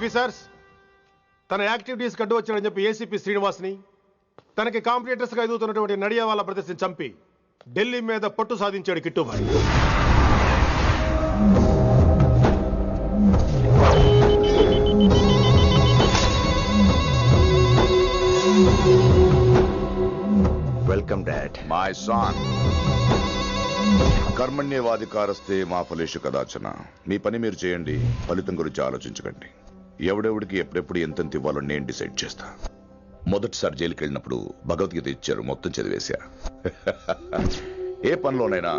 Officers, తన activities కడ్డు వచ్చాడని చెప్పి ఏసీపీ శ్రీనివాస్ని, తనకి కాంపిటేటర్స్గా ఎదుగుతున్నటువంటి నడియావాల బ్రదర్స్ని చంపి ఢిల్లీ మీద పట్టు సాధించాడు Kittubhai. Welcome dad. My son, కర్మణ్యేవాధికారస్తే మా ఫలేషు కదాచన. మీ పని మీరు చేయండి, ఫలితం గురించి ఆలోచించకండి. ఎవడెవడికి ఎప్పుడెప్పుడు ఎంతెంత ఇవ్వాలో నేను డిసైడ్ చేస్తా. మొదటిసారి జైలుకి వెళ్ళినప్పుడు భగవద్గీత ఇచ్చారు, మొత్తం చదివేశా. ఏ పనిలోనైనా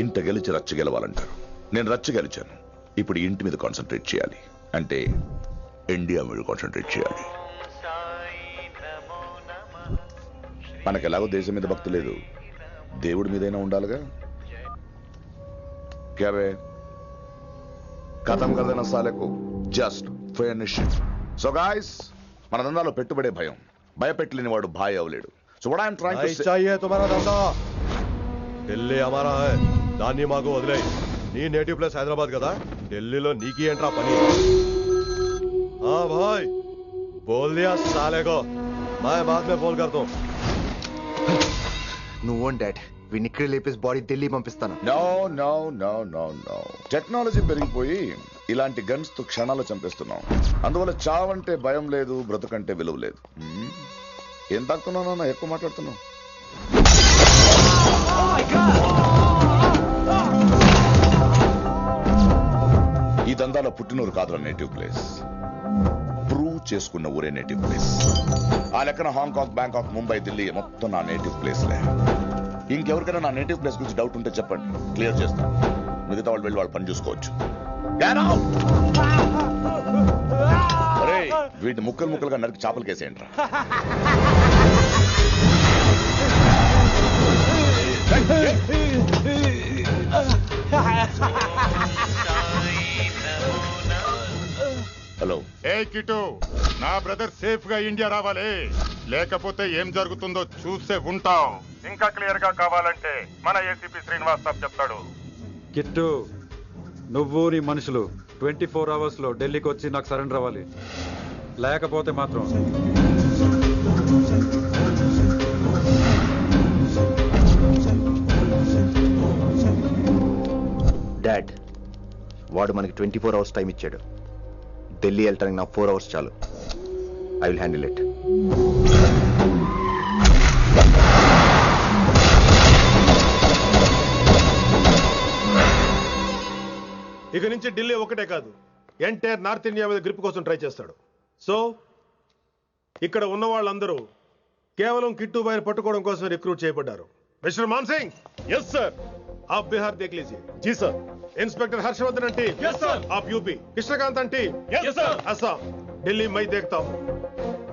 ఇంట గెలిచి రచ్చ గెలవాలంటారు. నేను రచ్చ గెలిచాను. ఇప్పుడు ఇంటి మీద కాన్సన్ట్రేట్ చేయాలి, అంటే ఇండియా మీద కాన్సన్ట్రేట్ చేయాలి. మనకు ఎలాగో దేశం మీద భక్తి లేదు, దేవుడి మీదైనా ఉండాలిగా. క్యాబే కథం కదన సాలకు జస్ట్ ఫినిష్. సో గాయ్స్, మన దందాలో పెట్టుబడే భయం. భయపెట్టలేని వాడు భాయ్ అవలేడు. So what I'm trying to say, चाहिए तुम्हारा धंधा, ఢిల్లీ हमारा है. దాన్ని మాకు వదిలేయ్. నీ నేటివ్ ప్లేస్ హైదరాబాద్ కదా, ఢిల్లీలో నీకి ఏంట్రా పని? हाँ भाई बोल दिया साले को, मैं बाद में फोन करता हूँ. నువ్వు డాడ్, వీడిని ఇక్కడ లేపేసి బాడీ ఢిల్లీ పంపిస్తాను. No no no no no. Technology పెరిగిపోయి ఇలాంటి గన్స్ తో క్షణాలు చంపేస్తున్నాం. అందువల్ల చావంటే భయం లేదు, బ్రతుకంటే విలువ లేదు. ఏం తాకుతున్నావు నాన్న, ఎక్కువ మాట్లాడుతున్నావు. ఈ దందాలో పుట్టినూరు కాదురా నేటివ్ ప్లేస్, ప్రూవ్ చేసుకున్న ఊరే నేటివ్ ప్లేస్. ఆ లెక్కన హాంకాంగ్, బ్యాంకాక్, ముంబై, ఢిల్లీ మొత్తం నా నేటివ్ ప్లేస్లే. ఇంకెవరికైనా నా నేటివ్ ప్లేస్ గురించి డౌట్ ఉంటే చెప్పండి, క్లియర్ చేస్తాను. మిగతా వాళ్ళు వెళ్ళి వాళ్ళు పని చూసుకోవచ్చు. వీటిని ముక్కలు ముక్కలుగా నరికి చేపలు కేసేయండి రా. హలో. ఏ కిటు, నా బ్రదర్ సేఫ్ గా ఇండియా రావాలి, లేకపోతే ఏం జరుగుతుందో చూసే ఉంటాం. ఇంకా క్లియర్ గా కావాలంటే మన ఏసీపీ శ్రీనివాస్ సాబ్ చెప్తాడు. కిట్టు, నువ్వు నీ మనుషులు 24 hours లో ఢిల్లీకి వచ్చి నాకు సరెండర్ అవ్వాలి. లేకపోతే మాత్రం డాడ్, వాడు మనకి 24 hours టైం ఇచ్చాడు. ఢిల్లీ వెళ్ళటానికి నాకు 4 hours చాలు. I will handle it. ఇక నుంచి ఢిల్లీ ఒకటే కాదు, ఎంటైర్ నార్త్ ఇండియా మీద గ్రిప్ కోసం ట్రై చేస్తాడు. సో ఇక్కడ ఉన్న వాళ్ళందరూ కేవలం కిట్టుబాయిని పట్టుకోవడం కోసం రిక్రూట్ చేయబడ్డారు. మిస్టర్ మాన్సింగ్. Yes sir. आप बिहार देख लीजिए. जी सर. इंस्पेक्टर हर्षवर्धन अंटी. Yes sir. आप यूपी. कृष्णकांत अंटी. Yes sir. असम. दिल्ली मैं देखता हूँ.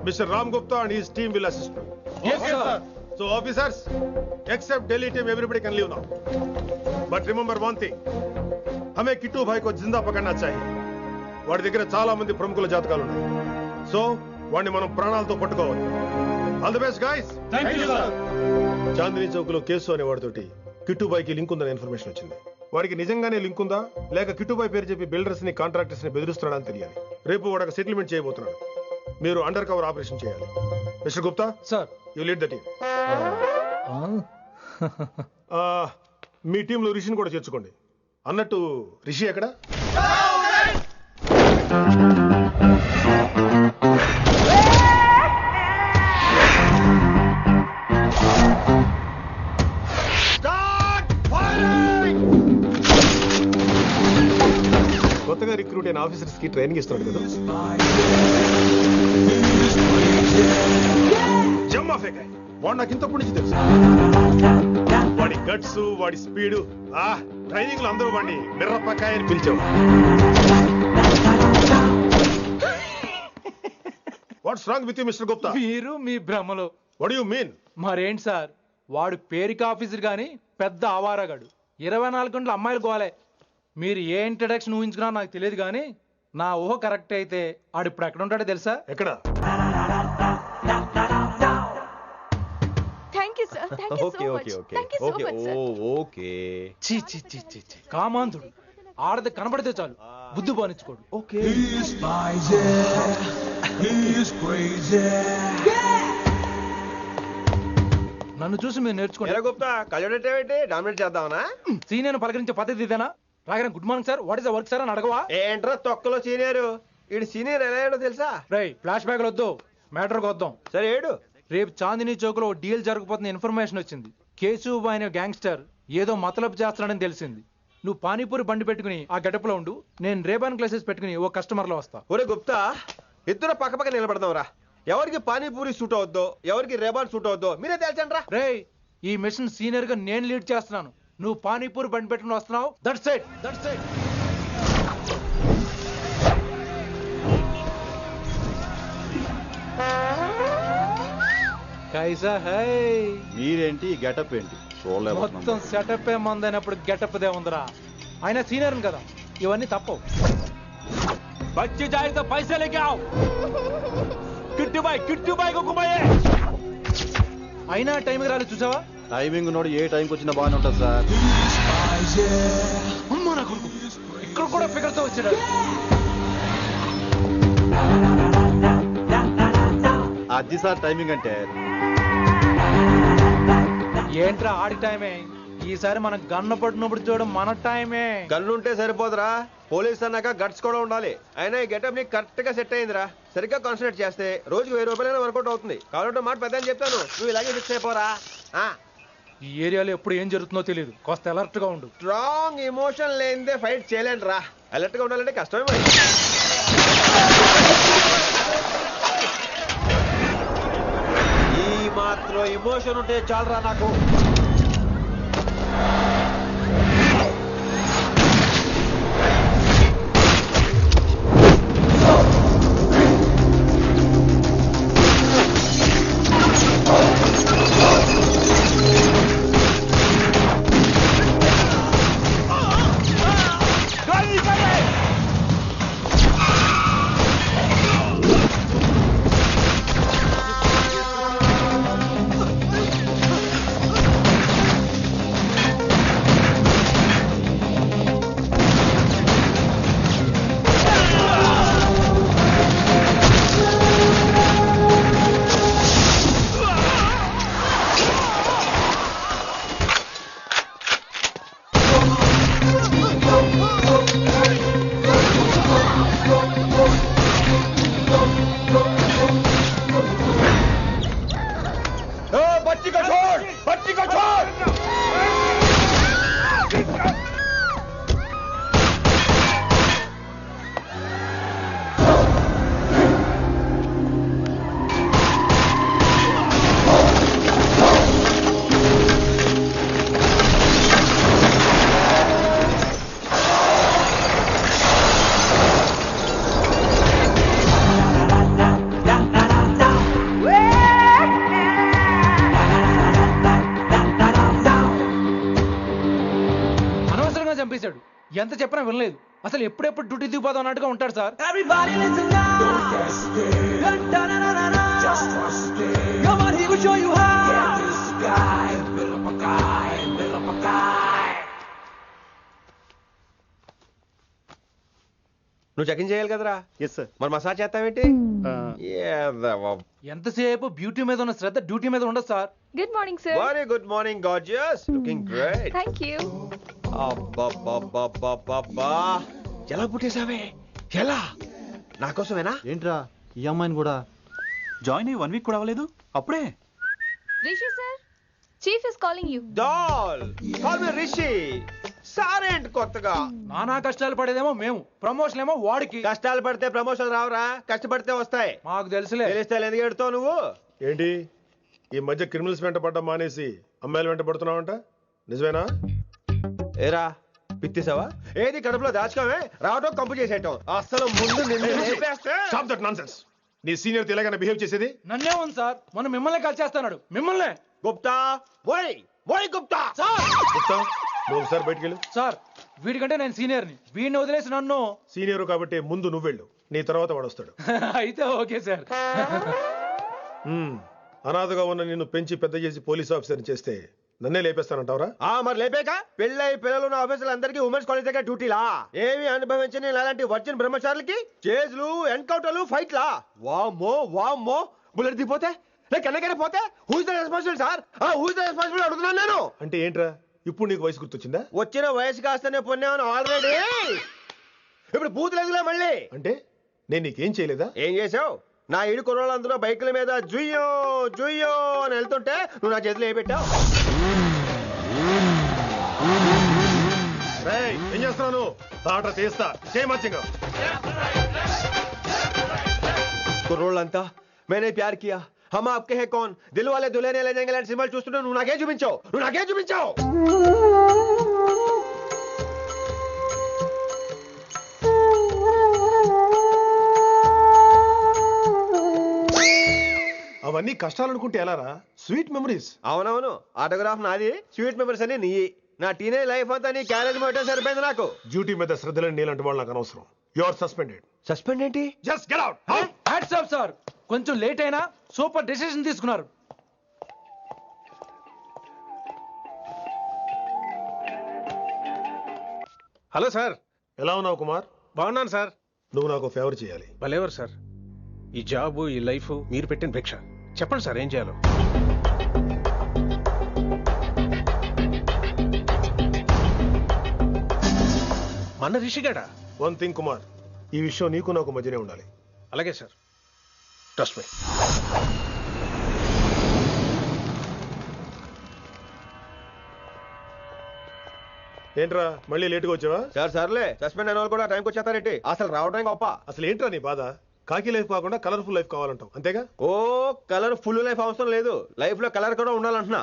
Mister Ram Gupta and his team will assist me. Yes sir. So officers, except Delhi team, everybody can leave now. But remember one thing, हमें किट्टू भाई को जिंदा पकड़ना चाहिए. వాడి దగ్గర చాలా మంది ప్రముఖుల జాతకాలు ఉన్నాయి. సో వాడిని మనం ప్రాణాలతో పట్టుకోవాలి. All the best guys. Thank you sir. Chandni Chowk లో కేసు అనే వాడితోటి కిట్టుబాయికి లింక్ ఉందని ఇన్ఫర్మేషన్ వచ్చింది. వాడికి నిజంగానే లింక్ ఉందా లేక కిట్టుబాయి పేరు చెప్పి బిల్డర్స్ ని కాంట్రాక్టర్స్ ని బెదిరిస్తున్నాడని తెలియాలి. రేపు వాడు ఒక సెటిల్మెంట్ చేయబోతున్నాడు. మీరు అండర్ కవర్ ఆపరేషన్ చేయాలి. Mister Gupta sir, you lead the team. మీ టీంలో రిషిని కూడా చేర్చుకోండి. అన్నట్టు రిషి ఎక్కడ? కొత్తగా రిక్రూట్ అయిన ఆఫీసర్స్ కి ట్రైనింగ్ ఇస్తున్నాడు కదా. జమ్మా ఫేకాయ్ వాడు నాకు ఇంతప్పటి నుంచి తెలుసు. వాడి గట్స్, వాడి స్పీడు, ట్రైనింగ్ లో అందరూ వాడిని మిర్రపకాయ అని పిలిచావు. What's wrong with you mister Gupta? మీరు మీ భ్రమలో. What do you mean? మరేంటి సార్, వాడు పేరుకి ఆఫీసర్ గాని పెద్ద ఆవారగాడు. 24 గంటలు అమ్మాయిలు గోలే. మీరు ఏ ఇంట్రడక్షన్ ఊహించుకున్నా నాకు తెలియదు కానీ నా ఊహ కరెక్ట్ అయితే ఆడు ఇప్పుడు ఎక్కడ ఉంటాడో తెలుసా? ఎక్కడ? ఓకే. కామాంధుడు. ఆడది కనబడితే చాలు బుద్ధి పోనిచ్చుకోడు. ఓకే. నన్ను చూసి మీరు నేర్చుకోండి. గుప్తా కళ్ళేంటి డామినేట్ చేద్దామనా? సీనియర్ పలకరించే పద్ధతి ఇదేనా? రాగానే good morning sir, what is the work sir అని అడగవా? ఏంట్రా తొక్కలో సీనియర్? ఇడు సీనియర్ ఎలా ఏడో తెలుసా? రై ఫ్లాష్ బ్యాక్ వద్దు, మ్యాటర్కి వద్దాం. సరే ఏడు. రేపు చాందినీ చౌక్ లో డీల్ జరగబోతున్న ఇన్ఫర్మేషన్ వచ్చింది. కేశూబాయ్ అనే గ్యాంగ్స్టర్ ఏదో మతలబు చేస్తున్నాడని తెలిసింది. నువ్వు పానీపూరి బండి పెట్టుకుని ఆ గెటప్ లో ఉండు, నేను రేబాన్ గ్లాసెస్ పెట్టుకుని ఓ కస్టమర్ లో వస్తా. ఒరే గుప్తా, ఇద్దరు పక్క పక్క నిలబడదాం రా. ఎవరికి పానీపూరి సూట్ అవుద్దో, ఎవరికి రేబాన్ సూట్ అవుద్దో మీరే తేల్చండి రా. రే, ఈ మిషన్ సీనియర్ గా నేను లీడ్ చేస్తున్నాను. నువ్వు పానీపూరి బండి పెట్టుకుని వస్తున్నావు. That's it, that's it. కైసా హై? మీరేంటి గెటప్ ఏంటి? మొత్తం సెటప్ ఏ మందైనప్పుడు గెటప్ దే ఉందిరా. ఆయన సీనియర్ కదా, ఇవన్నీ తప్పవు. బచ్చి జాయితో పైసా లేకే ఆవ్. కిట్టు బాయ్ కుమాయే. అయినా టైంకి రాలేదు చూసావా? టైమింగ్ నోడు ఏ టైంకి వచ్చినా బాగానే ఉంటుంది సార్. అమ్మా నా కొడుకు, ఇక్కడ కూడా ఫిగర్తో వచ్చాడు. అది సార్ టైమింగ్ అంటే. ఏంట్రా ఆడి టైమే? ఈసారి మనం గన్ను పట్టినప్పుడు చూడడం మన టైమే. గన్ను ఉంటే సరిపోదురా, పోలీస్ అన్నాక గట్స్ కూడా ఉండాలి. అయినా ఈ గెటప్ నీకు కరెక్ట్ గా సెట్ అయిందిరా. సరిగ్గా కాన్సన్ట్రేట్ చేస్తే రోజుకి 1000 రూపాయలైనా వర్కౌట్ అవుతుంది. కాబట్టి మాట పెద్ద అని చెప్తాను, నువ్వు ఇలాగే ఫిక్స్ అయిపోరా. ఈ ఏరియాలో ఎప్పుడు ఏం జరుగుతుందో తెలియదు, కాస్త అలర్ట్ గా ఉండు. స్ట్రాంగ్ ఎమోషన్ లేనిదే ఫైట్ చేయలేండి రా. అలర్ట్ గా ఉండాలంటే కష్టమే మరి. ఈ మాత్రం ఎమోషన్ ఉంటే చాలరా నాకు. చంపేశాడు. ఎంత చెప్పినా వినలేదు. అసలు ఎప్పుడెప్పుడు డ్యూటీ దిగిపోదాం అన్నట్టుగా ఉంటాడు సార్. నువ్వు చెకింగ్ చేయాలి కదరా? Yes sir. మరి మసాజ్ చేస్తావేంటి? ఎంతసేపు బ్యూటీ మీద ఉన్న శ్రద్ధ డ్యూటీ మీద ఉండదు sir. Good morning sir. Very good morning gorgeous, looking great. Thank you. అబ్బబ్బబ్బబ్బబ్బా, ఎలా పుట్టేశావే? ఎలా? నా కోసమేనా? ఏంట్రా ఈ అమ్మాయిని కూడా జాయిన్ అయ్యి 1 వీక్ కూడా అవ్వలేదు అప్పుడే? Rishi sir, chief is calling you. Doll call me Rishi. సారేంటి కొత్తగా? నానా కష్టాలు పడేదేమో మేము, ప్రమోషన్ ఏమో వాడికి. కష్టాలు పడితే ప్రమోషన్ రావురా, కష్టపడితే వస్తాయి. మాకు తెలుసులే. తెలిస్తే ఎందుకు ఎడుతావు నువ్వు? ఏంటి ఈ మధ్య క్రిమినల్స్ వెంట పడ్డం మానేసి అమ్మాయిలు వెంట పడుతున్నావంట, నిజమేనా? ఏరా పిత్తిసావా? ఏది కడుపులో దాచుకోవే, రావటం కంపు చేసేయటం. అసలు ముందు స్టాప్ దట్ నాన్సెన్స్. నీ సీనియర్ తెలంగాణ బిహేవ్ చేసేది? నన్నే ఉంది సార్, మనం మిమ్మల్ని కాల్ చేస్తున్నాడు. మిమ్మల్ని గుప్తా, ఓయ్ ఓయ్ గుప్తా. గుప్తా, నువ్వు ఒకసారి బయటికి వెళ్ళు. సార్, వీడికంటే నేను సీనియర్ని, వీడిని వదిలేసి నన్ను. సీనియర్ కాబట్టి ముందు నువ్వు వెళ్ళు, నీ తర్వాత వాడు వస్తాడు. అయితే ఓకే సార్. అనాథగా ఉన్న నిన్ను పెంచి పెద్ద చేసి పోలీస్ ఆఫీసర్ని చేస్తే నన్నే లేపేస్తానంటావరా? మరి లేపాక పెళ్ళై పిల్లలు ఉన్న ఆఫీసులు అందరికీ ఉమెన్స్ కాలేజ్ దగ్గర డ్యూటీలా? ఏమి అనుభవించని అలాంటి వర్జిన్ బ్రహ్మచారులకి చేజ్లు, ఎన్కౌంటర్లు, ఫైట్లా? వామ్మో బుల్లెట్ దిగిపోతే కన్నకైనా పోతే who is the responsible sir? Who is the responsible అడుగుతున్నాను నేను. అంటే ఏంట్రా ఇప్పుడు నీకు వయసు గుర్తొచ్చిందా? వచ్చిన వయసు కాస్తనే పొన్నాను ఆల్రెడీ. ఇప్పుడు బూత్ లేదులే మళ్ళీ. అంటే నేను నీకేం చేయలేదా? ఏం చేసావు? నా ఇడు కుర్రోళ్ళందరూ బైకుల మీద జుయ్యో జుయ్యో అని వెళ్తుంటే నువ్వు నా చేతిలో ఏ పెట్టావు? ఏం చేస్తున్నాను? తాట తీస్తా చేయమచ్చంగా. కుర్రోళ్ళంతా मैंने प्यार किया हम आपके हैं कौन दिल वाले दुल्हनिया ले जाएंगे लांటి సినిమాలు చూస్తుంటే నువ్వు నాకేం చూపించావు? అవన్నీ కష్టాలనుకుంటే ఎలారా? Sweet memories. అవునవును, ఆటోగ్రాఫ్ నాది, స్వీట్ మెమరీస్ అని నీ. నా టీనేజ్ లైఫ్ అంతా నీ క్యారేజ్ మొట్టే సరిపోయింది నాకు. డ్యూటీ మీద శ్రద్ధలేని నీలాంటి వాళ్ళు నాకు అనవసరం. You are suspended. సస్పెండ్ ఏంటి? Just get out. Hats off sir, కొంచెం లేట్ అయినా సూపర్ డెసిషన్ తీసుకున్నారు. Hello sir. ఎలా ఉన్నావు కుమార్? బాగున్నాను సార్. నువ్వు నాకు ఫేవర్ చేయాలి. భలేవారు సార్. ఈ జాబ్, ఈ లైఫ్ మీరు పెట్టిన భిక్ష. చెప్పండి సార్ ఏం చేయాలో. మన రిషిగాడా? వన్ థింగ్ కుమార్, ఈ విషయం నీకు నాకు మధ్యనే ఉండాలి. అలాగే సార్, ట్రస్ట్ మీ. ఏంట్రా మళ్ళీ లేటుగా వచ్చావా? సర్లే, సస్పెండ్ అయిన వాళ్ళు కూడా టైంకి వచ్చేస్తారేంటి? అసలు రావడానికి గొప్ప. అసలు ఏంట్రా నీ బాధ? కాకి లైఫ్ కాకుండా కలర్ఫుల్ లైఫ్ కావాలంటావు అంతేగా? ఓ కలర్ ఫుల్ లైఫ్ అవసరం లేదు, లైఫ్ లో కలర్ కూడా ఉండాలంటున్నా.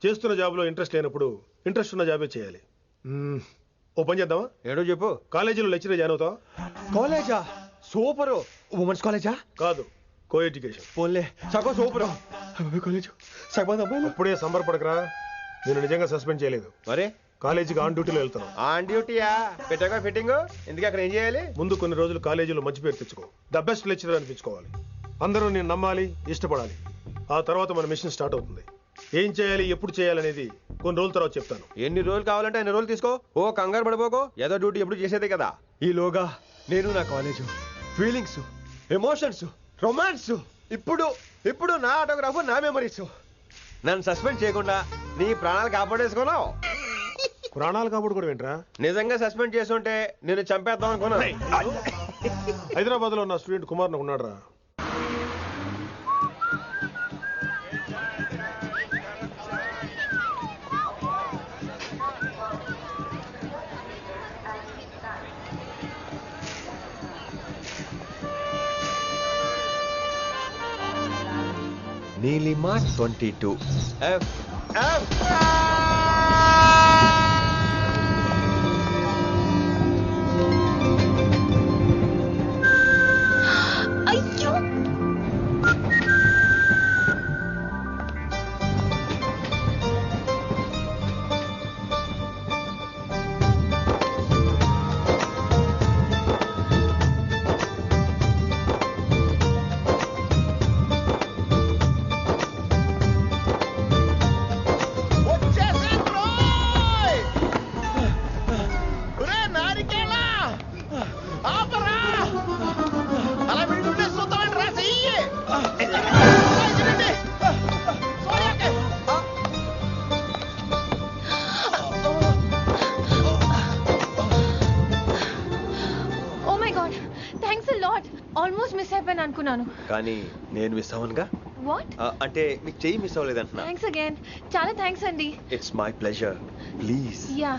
చేస్తున్న జాబ్ లో ఇంట్రెస్ట్ లేనప్పుడు ఇంట్రెస్ట్ ఉన్న జాబే చేయాలి. ఓ పని చేద్దామా? ఏడో చెప్పు. కాలేజీలో లెక్చరర్ జాయిన్ అవుతావా? కాలేజా? సూపర్. ఉమెన్స్ కాలేజా? కాదు, కో ఎడ్యుకేషన్. పోన్లే, సగం సూపర్ కాలేజ్. సగం అబ్బాయిలు. అప్పుడే సంబరపడకరా, నేను నిజంగా సస్పెండ్ చేయలేదు. మరే కాలేజీకి ఆన్ డ్యూటీలో వెళ్తాను. ఆన్ డ్యూటీయా? పెట్టగా ఫిట్టింగ్ ఎందుకు? అక్కడ ఏం చేయాలి? ముందు కొన్ని రోజులు కాలేజీలో మంచి పేరు తెచ్చుకో, ద బెస్ట్ లెక్చరర్ అనిపించుకోవాలి. అందరూ నేను నమ్మాలి, ఇష్టపడాలి. ఆ తర్వాత మన మిషన్ స్టార్ట్ అవుతుంది. ఏం చేయాలి, ఎప్పుడు చేయాలనేది కొన్ని రోజుల తర్వాత చెప్తాను. ఎన్ని రోజులు కావాలంటే అన్ని రోజులు తీసుకో. ఓ కంగారు పడిపోకో, ఏదో డ్యూటీ ఎప్పుడు చేసేదే కదా. ఈలోగా నేను నా కాలేజ్ ఫీలింగ్స్, ఎమోషన్స్, రొమాన్స్, ఇప్పుడు నా ఆటోగ్రాఫ్, నా మెమరీస్. నన్ను సస్పెండ్ చేయకుండా నీ ప్రాణాలు కాపాడేసుకున్నావు. ప్రాణాలు కాపాడు కూడా ఏంట్రా? నిజంగా సస్పెండ్ చేస్తుంటే నేను చంపేద్దాం అనుకున్నా. హైదరాబాద్ లో నా స్టూడెంట్ కుమార్ ఉన్నాడు రా. నీలిమా 22 F. అయ్యో, ఆల్మోస్ట్ మిస్ అయిపోయాను అనుకున్నాను. కానీ నేను మిస్ అవ్వనుగా. వాట్? అంటే మీకు చెయ్యి మిస్ అవ్వలేదంటున్నా. థ్యాంక్స్ అగైన్, చాలా థ్యాంక్స్ అండి. It's my pleasure, please. Yeah.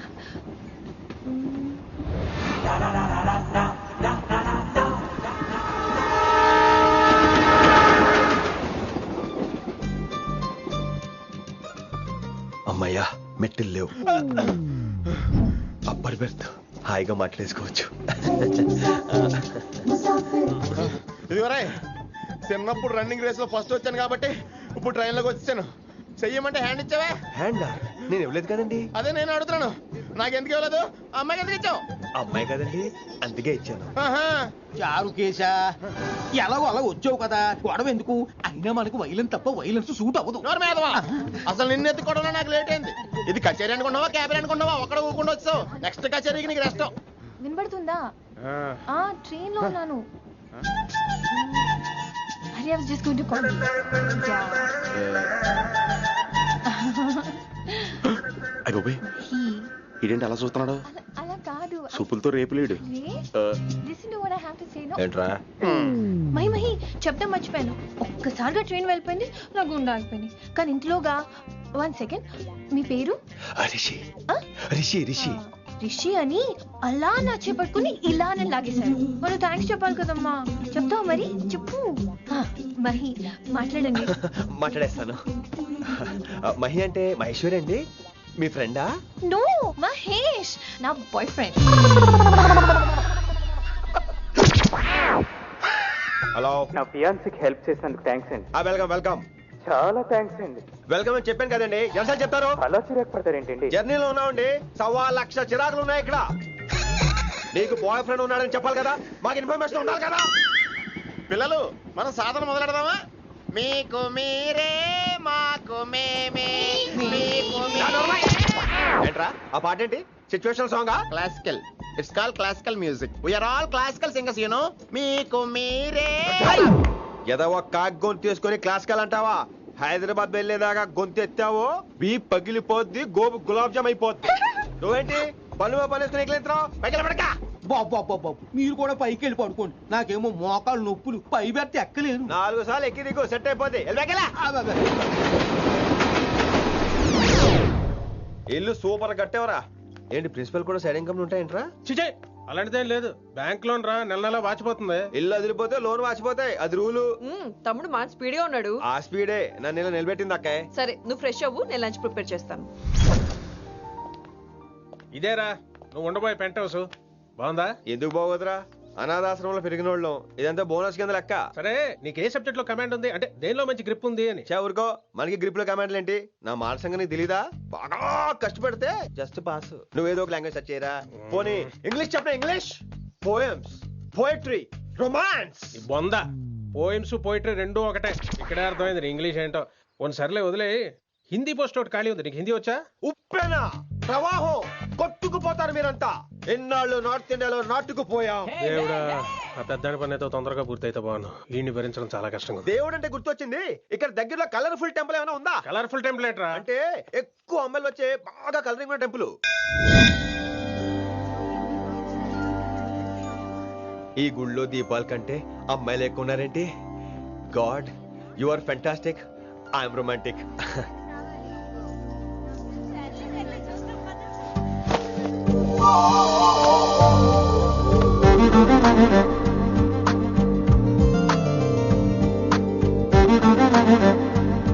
అమ్మయ్యా, మెట్టులు లేవు. అప్పర్ బెర్త్, హాయిగా మాట్లాడేసుకోవచ్చు. ఇదివరే చిన్నప్పుడు రన్నింగ్ రేస్ లో ఫస్ట్ వచ్చాను కాబట్టి ఇప్పుడు ట్రైన్ లోకి వచ్చాను. చెయ్యమంటే హ్యాండ్ ఇచ్చావే. హ్యాండ్ నేను ఇవ్వలేదు కదండి. అదే నేను అడుగుతున్నాను. నాకెందుకు ఇవ్వలేదు? అమ్మాయికి ఎందుకు ఇచ్చావు? అమ్మాయి కదండి, అందుకే ఇచ్చాను. చారు కేశా ఎలాగో అలా వచ్చావు కదా, గొడవ ఎందుకు? అయినా మనకు వైలెన్స్ తప్ప వైలెన్స్ సూట్ అవ్వదు. అసలు నిన్ను ఎత్తుకోవడం నాకు లేట్ అయింది. ఇది కచేరీ అనుకున్నావా, క్యాబిన్ అనుకున్నావా? ఒక్కడ ఊకుండా వచ్చావు. నెక్స్ట్ కచేరీకి నీకు రెస్ట్. వినబడుతుందా? ట్రైన్ లో ఉన్నాను. I was just going to call you. అయ్యో ఇదేంటి అలా చూస్తున్నాడు? అలా కాదు. సూపులతో రేపు లేడు. Listen to what I have to say, no? ఏంట్రా? మహి చెప్తాం మర్చిపోయాను. ఒక్కసారిగా ట్రైన్ వెళ్ళిపోయింది, నా గుండె ఆగిపోయింది. కానీ ఇంట్లోగా 1 సెకండ్, మీ పేరు? రిషి. రిషి రిషి రిషి అని అలా నా చేపట్టుకుని ఇలా నేను లాగేశాను. మరి థ్యాంక్స్ చెప్పాలి కదమ్మా. చెప్తావు మరి? చెప్పు. మహి మాట్లాడండి. మాట్లాడేస్తాను. మహి అంటే మహేశ్వరి అండి, మీ ఫ్రెండా? నో, మహేష్ నా బాయ్ ఫ్రెండ్. హలో. నా ఫియాన్సీకి హెల్ప్ చేసినందుకు థ్యాంక్స్ అండి. Welcome welcome. చాలా థ్యాంక్స్ అండి. వెల్కమ్ అని చెప్పాను కదండి, ఎన్నిసార్లు చెప్తారు? అలా చిరాకు పడతారేంటండి? జర్నీలో ఉన్నామండి, 1,00,000 చిరాకులు ఉన్నాయి ఇక్కడ. నీకు బాయ్ ఫ్రెండ్ ఉన్నాడని చెప్పాలి కదా, మాకు ఇన్ఫర్మేషన్ ఉండాలి కదా. పిల్లలు, మనం సాధన మొదలెడదామా? మీకు మీరే, మాకు మేమే. ఏంట్రా ఆ పాట ఏంటి? సిచ్యువేషన్ సాంగా? Classical. It's call classical music. We're all classical singers, you know. మీకు మీరే. ఏదో ఒక కాక్ గొంతు తీసుకొని క్లాసికల్ అంటావా? హైదరాబాద్ వెళ్ళేదాకా గొంతు ఎత్తావో బీ పగిలిపోద్ది, గోబు గులాబ్ జామ్ అయిపోద్ది. నువ్వేంటి పనులు పనేసుకుని ఎక్కలేంటావు? పైకి పడక. బాబు మీరు కూడా పైకి వెళ్ళి పడుకోండి, నాకేమో మోకాలు నొప్పులు, పై పెడితే ఎక్కలేను. 4 సార్లు ఎక్కి దిగు, సెట్ అయిపోద్ది. ఇల్లు సూపర్ కట్టేవరా. ఏంటి ప్రిన్సిపల్ కూడా సైడ్ ఇన్కమ్ ఉంటాయంట్రా? చిచే అలాంటిదేం లేదు. బ్యాంక్ లోన్ రా, నెల నెల వాచిపోతుంది. ఇల్లు అదిరిపోతే లోన్ వాచిపోతాయి, అది రూలు. తమ్ముడు మా స్పీడ్ గా ఉన్నాడు. ఆ స్పీడే నన్ను ఇలా నిలబెట్టింది అక్కాయ్. సరే నువ్వు ఫ్రెష్ అవ్వు, నేను లంచ్ ప్రిపేర్ చేస్తాను. ఇదేరా నువ్వు ఉండబోయే పెంట్ హౌస్. బాగుందా? ఎందుకు బాగోదురా, అనాథాశ్రమంలో పెరిగిన వాళ్ళం, ఇదంతా బోనస్ కింద లెక్క. సరే నీకు ఏ సబ్జెక్ట్ లో కమాండ్ ఉంది, అంటే దేనిలో మంచి గ్రిప్ ఉంది అని? ఊరుకో, మనకి గ్రిప్ లో కమాండ్లు ఏంటి? నా మాట సంగతి నీకు తెలీదా? బాగా కష్టపడితే జస్ట్ పాస్. నువ్వేదో ఒక లాంగ్వేజ్ సెర్చ్ చేయరా. పోనీ ఇంగ్లీష్ చెప్పిన ఇంగ్లీష్, పోయమ్స్, పోయట్రీ, రొమాన్స్. బొంద పోయిమ్స్ పోయిటరీ రెండూ ఒకటే. ఇక్కడే అర్థమైంది ఇంగ్లీష్ ఏంటో. కొన్ని సర్లే వదిలే. హిందీ పోస్ట్ ఒకటి ఖాళీ ఉంది, నీకు హిందీ వచ్చా? ఉప్పెనా ప్రవాహం కొట్టుకుపోతారు మీరంతా. ఎన్నాళ్ళు నార్త్ ఇండియాలో నాటుకుపోయాం. దేవుడా, ఆ పెద్దాని పని అయితే తొందరగా పూర్తయితే బాగున్నాను. వీడిని భరించడం చాలా కష్టంగా. దేవుడు అంటే గుర్తొచ్చింది, ఇక్కడ దగ్గరలో కలర్ఫుల్ టెంపుల్ ఏమైనా ఉందా? కలర్ఫుల్ టెంపుల్ ఏంట్రా? అంటే ఎక్కువ అమ్మాయిలు వచ్చే బాగా కలరింగ్ ఉన్న టెంపుల్. ఈ గుళ్ళో దీపాల కంటే అమ్మాయిలు ఎక్కువ ఉన్నారేంటి? God, you are fantastic, I'm romantic.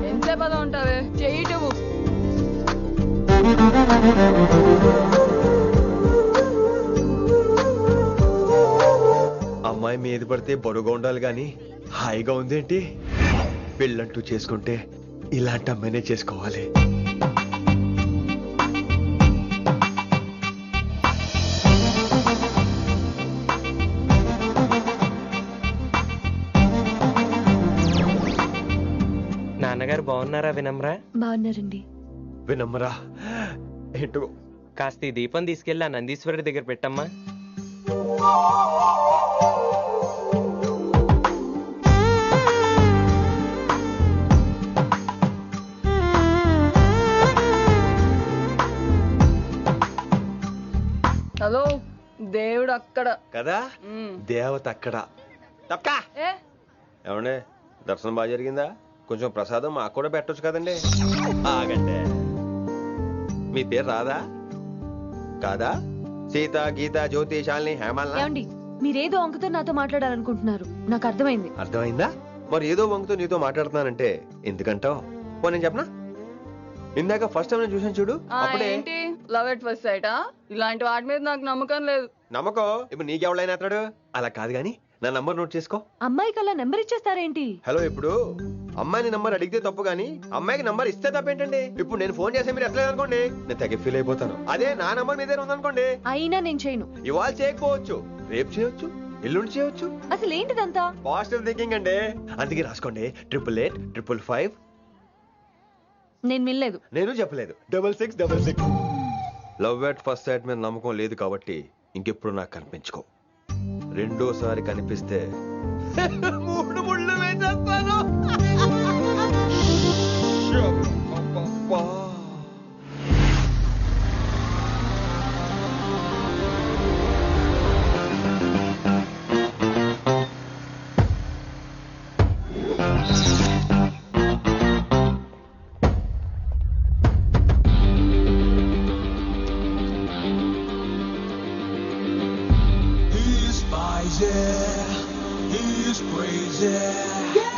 ఎంతసేపు అలా ఉంటావే, చెయ్యటము. అమ్మాయి మీద పడితే బరువుగా ఉండాలి గాని హాయిగా ఉందేంటి? పెళ్ళంటూ చేసుకుంటే ఇలాంటి అమ్మాయినే చేసుకోవాలి. నాన్నగారు బాగున్నారా వినమ్రా? బాగున్నారండి. వినమ్రా ఏంటో కాస్త ఈ దీపం తీసుకెళ్ళి ఆ నందీశ్వరుడి దగ్గర పెట్టమ్మా. హలో, దేవుడు అక్కడ కదా, దేవత అక్కడ. తప్పకా ఏమండే, దర్శనం బాగా జరిగిందా? కొంచెం ప్రసాదం మాకు కూడా పెట్టొచ్చు కదండి. ఆగండి, మీ పేరు రాదా కాదా? సీత, గీత, జ్యోతి, శాలిని, హేమల్నా? ఏమండి, మీరేదో వంకతో నాతో మాట్లాడాలనుకుంటున్నారు, నాకు అర్థమైంది. అర్థమైందా? మరి ఏదో వంకతో నీతో మాట్లాడుతున్నానంటే ఎందుకంటావు? పో నేను చెప్పనా? ఇందాక ఫస్ట్ టైం నేను చూసాను చూడు, అప్పుడే ఏంటి లవ్ ఎట్ ఫస్ట్ సైటా? ఇలాంటి వాటి మీద నాకు నమ్మకం లేదు. నమ్మకం ఇప్పుడు నీకెవడైనా అతడు? అలా కాదు గాని నా నంబర్ నోట్ చేసుకో. అమ్మాయికి అలా నెంబర్ ఇచ్చేస్తారేంటి? హలో, ఇప్పుడు అమ్మాయిని నంబర్ అడిగితే తప్పు గానీ అమ్మాయికి నంబర్ ఇస్తే తప్పేంటండి? ఇప్పుడు నేను ఫోన్ చేస్తే మీరు ఎట్లేదు అనుకోండి, నేను తెగ ఫీల్ అయిపోతాను. అదే నా నంబర్ మీ దగ్గర ఉందనుకోండి, అయినా నేను చేయను. ఇవాళ చేయకపోవచ్చు, రేపు చేయొచ్చు, ఎల్లుండి చేయొచ్చు. అసలు ఏంటిదంతా? పాజిటివ్ థింకింగ్ అండి. అందుకే రాసుకోండి 888-555. నేను వినలేదు. నేను చెప్పలేదు 6666. లవ్ ఎట్ ఫస్ట్ సైట్ మీద నమ్మకం లేదు కాబట్టి ఇంకెప్పుడు నాకు కనిపించుకో. రెండోసారి కనిపిస్తే 3 ముళ్ళు వేసేస్తాను.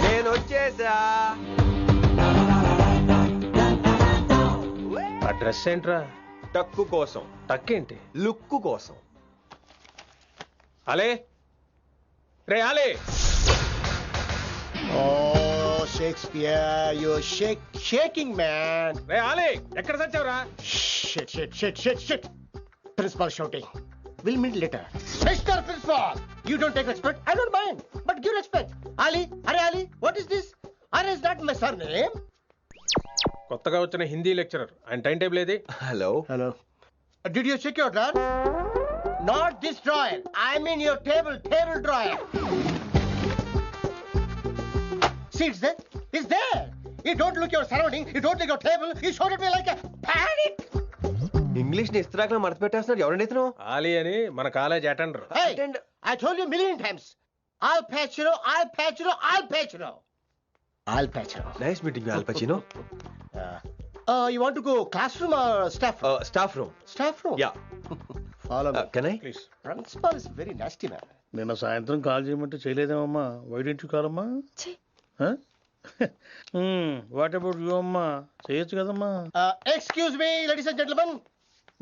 నేను వచ్చేసా. ఆ డ్రెస్ ఏంట్రా? టక్కు కోసం. టక్ ఏంటి? లుక్కు కోసం. అలే రే అలే. Oh, Shakespeare, you're shaking, man. రే అలే, ఎక్కడ చచ్చావురా? Shit. Principal shouting. We'll meet later. Mr. Principal, you don't take respect. I don't mind, but give respect. Ali, what is this? Ali is not my surname. కొత్తగా వచ్చిన Hindi lecturer, ఆయన time table ఏది? Hello. Did you check your drawer? Not this drawer. I mean your table drawer. See, it's there. You don't look your surrounding. You don't look your table. You showed at me like a panic. English ని ఇస్త్రాక్లో మడత పెట్టేస్తున్నాడు. ఎవరండి ఇతను? ఆలీ అని మన college attender. Hey, I told you a million times. Al Pacino. Nice meeting you, Al Pacino. You want to go classroom or staff room? Staff room. Staff room? Yeah. Follow me. Can I? Please. Principal is very nasty, man. నిన్న సాయంత్రం call చేయమంటే చేయలేదేమమ్మా? Why don't you call అమ్మా? What about you అమ్మా? చేయొచ్చు కదమ్మా. Excuse me, ladies and gentlemen.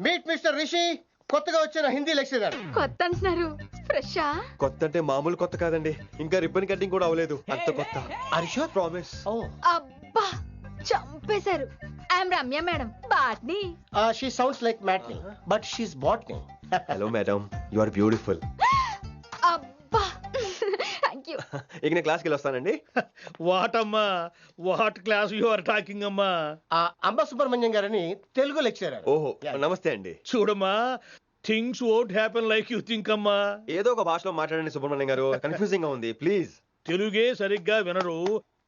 Meet Mr. Rishi. కొత్తగా వచ్చిన Hindi lecturer. కొత్త అంటున్నారు, ఫ్రెషా? కొత్త అంటే మామూలు కొత్త కాదండి, ఇంకా రిబ్బన్ కటింగ్ కూడా అవ్వలేదు, అంత కొత్త. Are you sure? Promise. అబ్బా చంపేశారు. I'm Ramya madam, botany. She sounds like Matney, but she's botany. Hello madam, you are beautiful. అబ్బా థ్యాంక్ యూ. ఇక నేను క్లాస్కి వెళ్ళి వస్తానండి. వాట్ అమ్మా, what class you are talking అమ్మా? అంబ సుబ్రహ్మణ్యం గారని తెలుగు లెక్చరర్. ఓహో, నమస్తే అండి. చూడమ్మా, things won't happen like you think అమ్మా. ఏదో ఒక భాషలో మాట్లాడండి సుబ్రహ్మణ్యం గారు, కన్ఫ్యూజింగ్ గా ఉంది, ప్లీజ్. తెలుగే సరిగ్గా వినరు,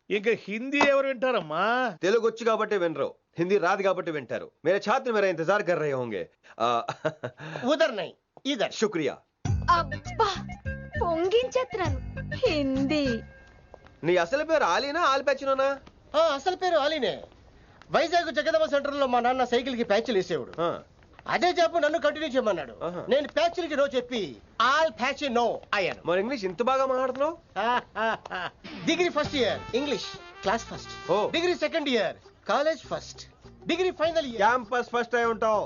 ఇంకా హిందీ ఎవరు వింటారమ్మా? తెలుగు వచ్చు కాబట్టి వినరు, హిందీ రాదు కాబట్టి వింటారు. మేరే ఛాత్ర మేరా ఇంతజార్ కర్ రహే హోంగే. ఉదర్ నహీ ఇదర్. శుక్రియా. అబ్బా పొంగించేత్రాను. హిందీ. నీ అసలు పేరు ఆలీనా, ఆల్ పచ్చినోనా? అసలు పేరు ఆలీనే. వైజాగ్ జగదమ్మ సెంటర్ లో మా నాన్న సైకిల్ కి ప్యాచ్లు వేసేవాడు. అదే జాబ్ నన్ను కంటిన్యూ చేయమన్నాడు. నేను ప్యాచ్లకి నో చెప్పి ఆల్ ప్యాచ్ నో అయ్యాను. మరి ఇంగ్లీష్ ఇంత బాగా మాట్లాడుతున్నావు? Degree first year English class first. Degree second year college first. Degree final year campus first అయి ఉంటావు.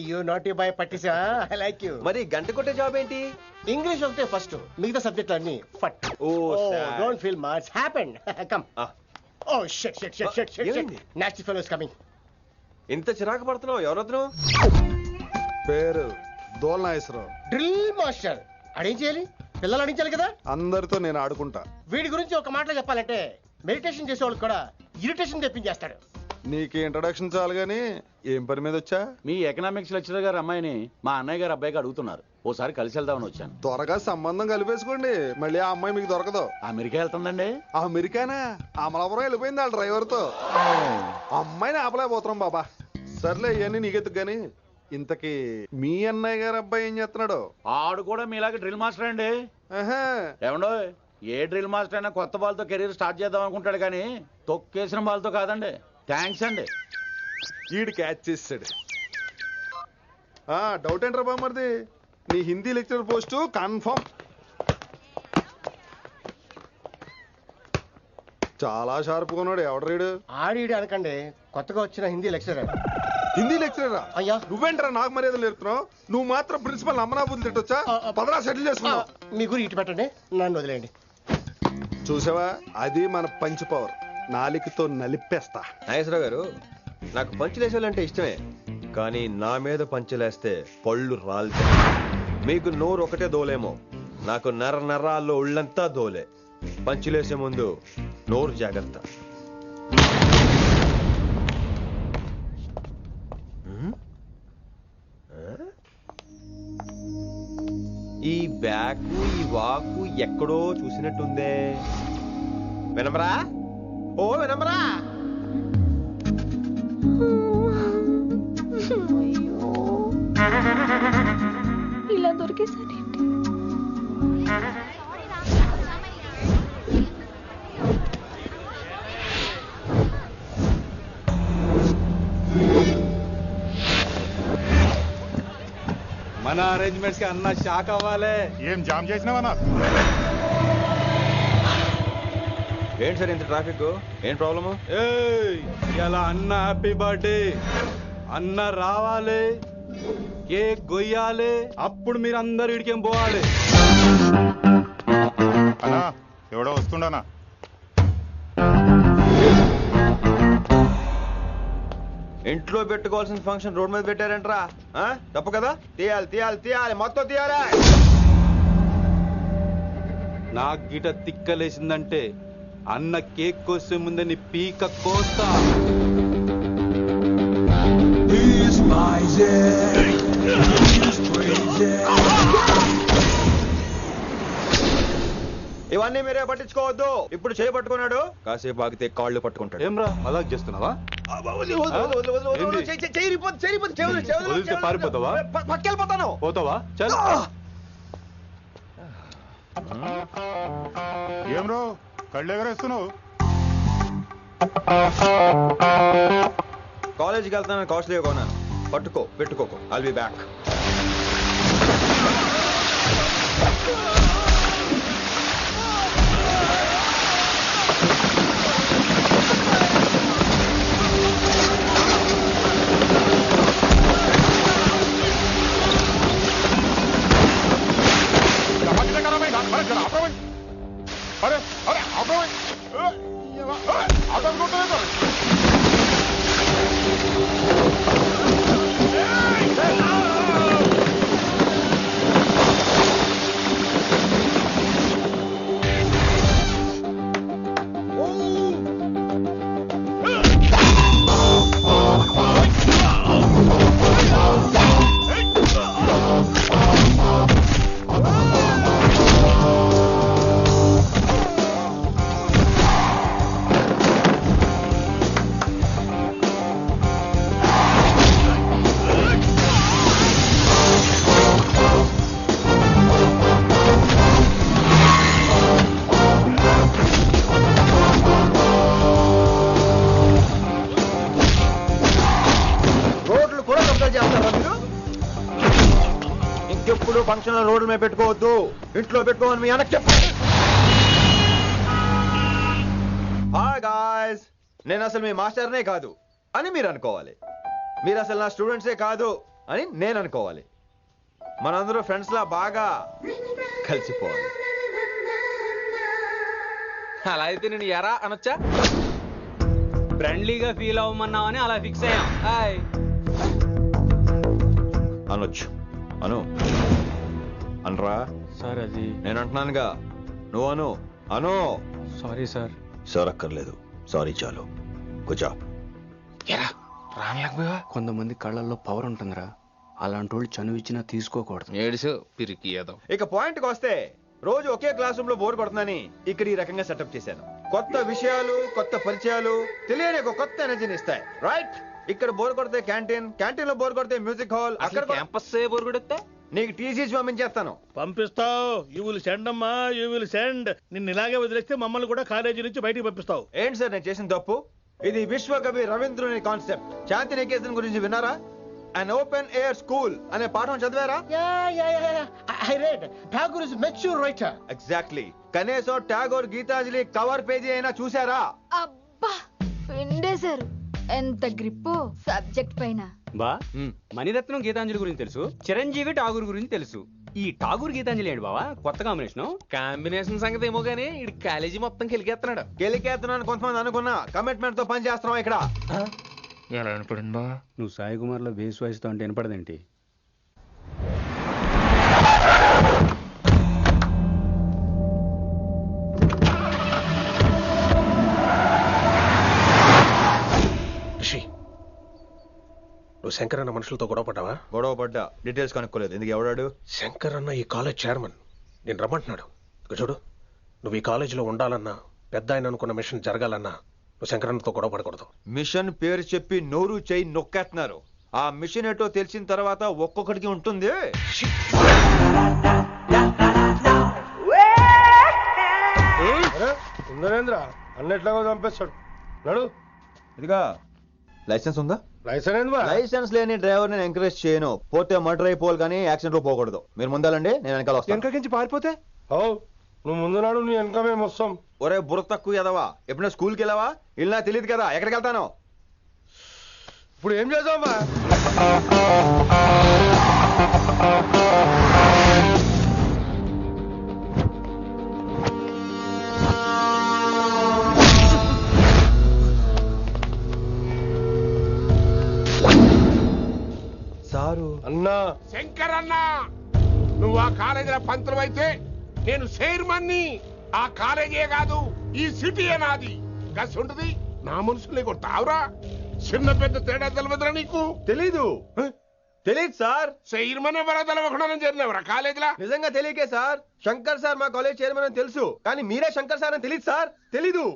యూ నాట్ బాయ్ పట్టిసా. I like you. మరి గంట కొట్టే జాబ్ ఏంటి? ఇంగ్లీష్ ఒకటే ఫస్ట్, మిగతా సబ్జెక్టులు అన్ని ఫట్. Don't feel much happened. Come. Oh shit shit shit shit shit. Nasty fellows coming. ఇంత చిరాకు పడుతున్నావు, ఎవరొద్దు? పేరు దోల్నాగేశ్వరరావు. Drill master. అడేం చేయాలి? పిల్లలు అడించాలి కదా. అందరితో నేను ఆడుకుంటా. వీడి గురించి ఒక మాటలో చెప్పాలంటే మెడిటేషన్ చేసేవాళ్ళు కూడా ఇరిటేషన్ తెప్పించేస్తాడు. నీకు ఇంట్రడక్షన్ చాలు గానీ ఏం పని మీద వచ్చా? మీ ఎకనామిక్స్ లెక్చరర్ గారు అమ్మాయిని మా అన్నయ్య గారు అబ్బాయికి అడుగుతున్నారు, ఓసారి కలిసి వెళ్దామని వచ్చాను. త్వరగా సంబంధం కలిపేసుకోండి, మళ్ళీ ఆ అమ్మాయి మీకు దొరకదు. అమెరికా వెళ్తుందండి. అమెరికానా? అమలాపురం వెళ్ళిపోయింది వాళ్ళ డ్రైవర్ తో. అమ్మాయిని ఆపలేకపోతున్నాం బాబా. సర్లే ఇవన్నీ నీకెత్తుకు గాని, ఇంతకీ మీ అన్నయ్య గారు అబ్బాయి ఏం చేస్తున్నాడు? ఆడు కూడా మీలాగే డ్రిల్ మాస్టర్ అండి. ఏమండో, ఏ డ్రిల్ మాస్టర్ అయినా కొత్త బాల్తో కెరీర్ స్టార్ట్ చేద్దాం అనుకుంటాడు కానీ తొక్కేసిన బాల్తో కాదండి. థ్యాంక్స్ అండి. ఈడు క్యాచ్ చేసాడు. డౌట్ ఏంట్రా బామ్మర్ది, నీ హిందీ లెక్చరర్ పోస్టు కన్ఫర్మ్. చాలా షార్ప్గా ఉన్నాడు. ఎవడరీడు? ఆడీడు అనకండి, కొత్తగా వచ్చిన హిందీ లెక్చరర్. హిందీ లెక్చరరా అయ్యా నువ్వేంట్రా నాకు మర్యాదలు నేర్పుతున్నావు? నువ్వు మాత్రం ప్రిన్సిపల్ అమ్మనాబుద్ధి తిట్టొచ్చా? పదరా సెటిల్ చేసుకున్నావు. మీ గురి ఇటు పెట్టండి, నన్ను వదిలేయండి. చూసావా, అది మన పంచ్ పవర్. నాలికతో నలిపేస్తా. నాగేశ్వరరావు గారు, నాకు పంచులేసేవాళ్ళంటే ఇష్టమే, కానీ నా మీద పంచులేస్తే పళ్ళు రాలుతాయి. మీకు నోరు ఒకటే దోలేమో, నాకు నర నరాల్లో ఒళ్ళంతా దోలే. పంచులేసే ముందు నోరు జాగ్రత్త. ఈ బ్యాకు ఈ వాకు ఎక్కడో చూసినట్టుందే. వినమరా? ఓ వినమరా? ఇలా దొరికేసానేంటి? మన అరేంజ్మెంట్స్ కి అన్న షాక్ అవ్వాలి. ఏం జామ్ చేసినావా నాకు? ఏంటి సార్ ఇంత ట్రాఫిక్? ఏం ప్రాబ్లము? ఇలా అన్న హ్యాపీ బర్త్డే, అన్న రావాలి, కేక్ గొయ్యాలి, అప్పుడు మీరు అందరు ఇడికేం పోవాలి. అన్నా ఎవడో వస్తుండనా? ఇంట్లో పెట్టుకోవాల్సిన ఫంక్షన్ రోడ్ మీద పెట్టారంటరా? తప్పు కదా? తీయాలి తీయాలి తీయాలి, మొత్తం తీయాలి. నాకు గిట తిక్కలేసిందంటే అన్న కేక్ కోసే ముందే నీ పీక కోస్తా. ఇవన్నీ మీరే పట్టించుకోవద్దు. ఇప్పుడు చేయి పట్టుకున్నాడు, కాసేపు ఆగితే కాళ్ళు పట్టుకుంటాడు. ఏమ్రా అలా చేస్తున్నావా? పారిపోతావా? పట్టుకెళ్ళిపోతాను. పోతావా? చల్. ఏం రో కళ్ళు ఎగరేస్తున్నావు? కాలేజీకి వెళ్తానని కాస్ట్లీగా కొన్నాను. పట్టుకో, పెట్టుకోకు. I'll be back. अरे अरे आपको आता को तो ఇంకెప్పుడు ఫంక్షన్ రోడ్ల మీద పెట్టుకోవద్దు, ఇంట్లో పెట్టుకోమని మీ అన్నకి చెప్పండి. హాయ్ గాయ్స్, నేను అసలు మీ మాస్టర్నే కాదు అని మీరు అనుకోవాలి. మీరు అసలు నా స్టూడెంట్సే కాదు అని నేను అనుకోవాలి. మనందరూ ఫ్రెండ్స్ లా బాగా కలిసిపోవాలి. అలా అయితే నేను ఎరా అనొచ్చా? ఫ్రెండ్లీగా ఫీల్ అవ్వమన్నావని అలా ఫిక్స్ అయ్యాం. హాయ్ అనొచ్చు. అను అనరా సార్. అది నేను అంటున్నానుగా, నువ్వు అను. అను. Sorry sir. సార్ అక్కర్లేదు, సారీ చాలు. కూర్చో. కొంతమంది కళ్ళల్లో పవర్ ఉంటుందిరా, అలాంటి వాళ్ళు చనువు ఇచ్చినా తీసుకోకూడదు. ఏడుసు పిరికి ఏదో. ఇక పాయింట్కి వస్తే, రోజు ఒకే క్లాస్ రూమ్ లో బోర్ కొడుతుందని ఇక్కడ ఈ రకంగా సెటప్ చేశాను. కొత్త విషయాలు, కొత్త పరిచయాలు తెలియని ఒక కొత్త ఎనర్జీని ఇస్తాయి. రైట్? ఇక్కడ బోర్ కొడితే క్యాంటీన్, క్యాంటీన్ లో బోర్ కొడితే మ్యూజిక్ హాల్, అక్కడ క్యాంపస్ బోర్ కొడితే నీకు టీసీస్ పంపించేస్తాను. పంపిస్తావు. యూ విల్ సెండ్ అమ్మా, యూ విల్ సెండ్. నిన్ను ఇలాగే వదిలేస్తే మమ్మల్ని కూడా కాలేజీ నుంచి బయటికి పంపిస్తావు. ఏంటి సార్ నేను చేసిన తప్పు? ఇది విశ్వకవి రవీంద్రుని కాన్సెప్ట్. శాంతి నికేతన్ గురించి విన్నారా? An open air school అనే పాఠం చదివారా? I read. Tagore is a mature writer. Exactly. కనీసం టాగోర్ గీతాంజలి కవర్ పేజీ అయినా చూసారా? అబ్బా, ఎండేశారు. ఎంత గ్రిప్పు సబ్జెక్ట్ పైన. బా మణిరత్నం గీతాంజలి గురించి తెలుసు, చిరంజీవి ఠాగూర్ గురించి తెలుసు. ఈ ఠాగూర్ గీతాంజలి ఏంటి బావా కొత్త కాంబినేషన్ సంగతి ఏమో గానీ ఇడు కాలేజీ మొత్తం కెలికేస్తున్నాడు. కెలికేస్తున్నాను కొంతమంది అనుకున్నా, కమిట్మెంట్ తో పని చేస్తున్నాం ఇక్కడ. ఎలా వినపడింది బా? నువ్వు సాయి కుమార్ లో బేస్ వాయిస్ తో అంటే వినపడదేంటి? నువ్వు శంకర్ అన్న మనుషులతో గొడవ పడ్డావా? గొడవ పడ్డా, డీటెయిల్స్ కనుక్కోలేదు. ఎందుకు ఎవడాడు? శంకర్ అన్న ఈ కాలేజ్ చైర్మన్, నేను రమ్మంటున్నాడు. ఇక చూడు, నువ్వు ఈ కాలేజీలో ఉండాలన్నా, పెద్ద ఆయన అనుకున్న మిషన్ జరగాలన్నా నువ్వు శంకర్ అన్నతో గొడవ పడకూడదు. మిషన్ పేరు చెప్పి నోరు చేయి నొక్కేస్తున్నారు. ఆ మిషన్ ఏటో తెలిసిన తర్వాత ఒక్కొక్కడికి ఉంటుంది. ఉందనేంద్ర అన్నెట్లాగో చంపేస్తాడు. నడు. ఇదిగా లైసెన్స్ ఉందా? లైసెన్స్ లేని డ్రైవర్ నేను ఎంకరేజ్ చేయను. పోతే మర్డర్ అయిపోవాలి కానీ యాక్సిడెంట్ లో పోకూడదు. మీరు ముందాలండి, నేను వెనకాల వస్తాను. వెనకకించి పారిపోతే నువ్వు ముందు నాడు నీ వెనక మేము వస్తాం. ఒరే బుర్ర తక్కువ ఎదవా, ఎప్పుడైనా స్కూల్కి వెళ్ళావా? ఇలా తెలియదు కదా ఎక్కడికి వెళ్తాను. ఇప్పుడు ఏం చేద్దామా? సారు అన్నా, శంకర్ అన్నా, నువ్వు ఆ కాలేజీలో పంతులు అయితే నేను చైర్మన్ని. ఆ కాలేజీ కాదు, ఈ సిటీయే నాది. గస్ ఉంటుంది నా మనుషుల్ని కొడతావురా? చిన్న పెద్ద తేడా తెలవదురా నీకు? తెలీదు సార్. చైర్మన్ ఎవరో తెలవకుండా చేరినవరా కాలేజీలో? నిజంగా తెలియకే సార్. శంకర్ సార్ మా కాలేజ్ చైర్మన్ అని తెలుసు, కానీ మీరే శంకర్ సార్ అని తెలియదు సార్. తెలీదు.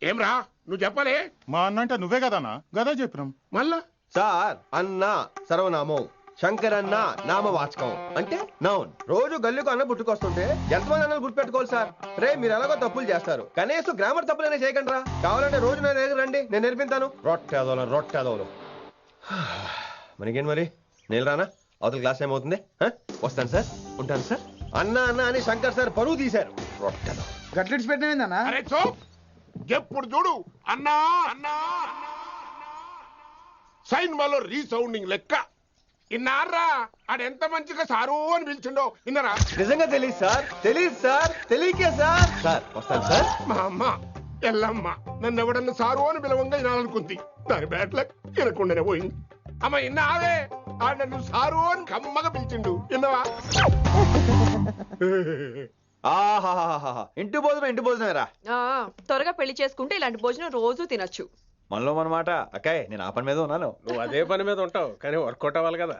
ఏమ్రా నువ్వు చెప్పలే? మా అన్న అంటే నువ్వే కదన్నా, గదా చెప్పినాం. మళ్ళా సార్ అన్న సర్వనామం, శంకర్ అన్న నామవాచకం అంటే నౌన్. రోజు గల్లుకు అన్న పుట్టుకొస్తుంటే ఎంతమంది అన్నలు గుర్తుపెట్టుకోవాలి సార్? రే మీరు ఎలాగో తప్పులు చేస్తారు, కనీసం గ్రామర్ తప్పులనే చేయకండి రా. కావాలంటే రోజు నా దగ్గర రండి, నేను నేర్పిస్తాను. రొట్టెదోలు మనకేంటి మరి? నేను రానా? అవతల క్లాస్ టైం అవుతుంది. వస్తాను సార్, ఉంటాను సార్. అన్న అన్న అని శంకర్ సార్ పరువు తీశారు. రొట్టెదో గట్లెట్స్ పెట్టినా? అరే చో, ఎప్పుడు చూడు అన్నా అన్నా సైన్ మాలో రీసౌండింగ్ లెక్క. ఇన్నారా ఆడెంత మంచిగా సారు అని పిలిచిండో ఇన్నరా? నిజంగా తెలియదు సార్, తెలియకే సార్. సార్ వస్తాను సార్. మా అమ్మ ఎల్లమ్మ నన్ను ఎవడన్నా సారు అని పిలవంగా వినాలనుకుంది. దాని బ్యాట్ల వినకుండానే పోయింది. అమ్మ ఇన్నావే, ఆడ నన్ను సారు అని కమ్మగా పిలిచిండు. విన్నావా? ఇంటి భోజనం రా. త్వరగా పెళ్లి చేసుకుంటే ఇలాంటి భోజనం రోజు తినొచ్చు. మనలో మనమాట. అక్కాయ్ నేను ఆ పని మీద ఉన్నాను. నువ్వు అదే పని మీద ఉంటావు, కానీ వర్కౌట్ అవ్వాలి కదా.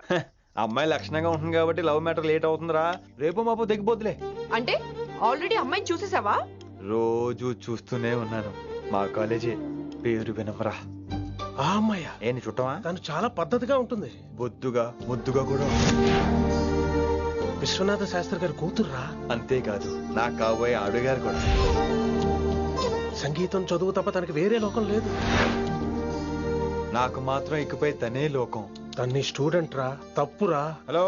అమ్మాయి లక్షణంగా ఉంటుంది కాబట్టి లవ్ మ్యాటర్ లేట్ అవుతుందిరా. రేపు మాపు దిగిపోతులే. అంటే ఆల్రెడీ అమ్మాయిని చూసేసావా? రోజు చూస్తూనే ఉన్నాను. మా కాలేజీ పేరు వినమరా. ఆ అమ్మాయ ఏంటి చుట్టమా? తను చాలా పద్ధతిగా ఉంటుంది. బొద్దుగా ముద్దుగా కూడా. విశ్వనాథ శాస్త్రి గారి కూతుర్రా. అంతేకాదు నా కాబోయే ఆడుగారు కూడా. సంగీతం చదువు తప్ప తనకి వేరే లోకం లేదు. నాకు మాత్రం ఇకపై తనే లోకం. తన్ని స్టూడెంట్ రా, తప్పురా. హలో,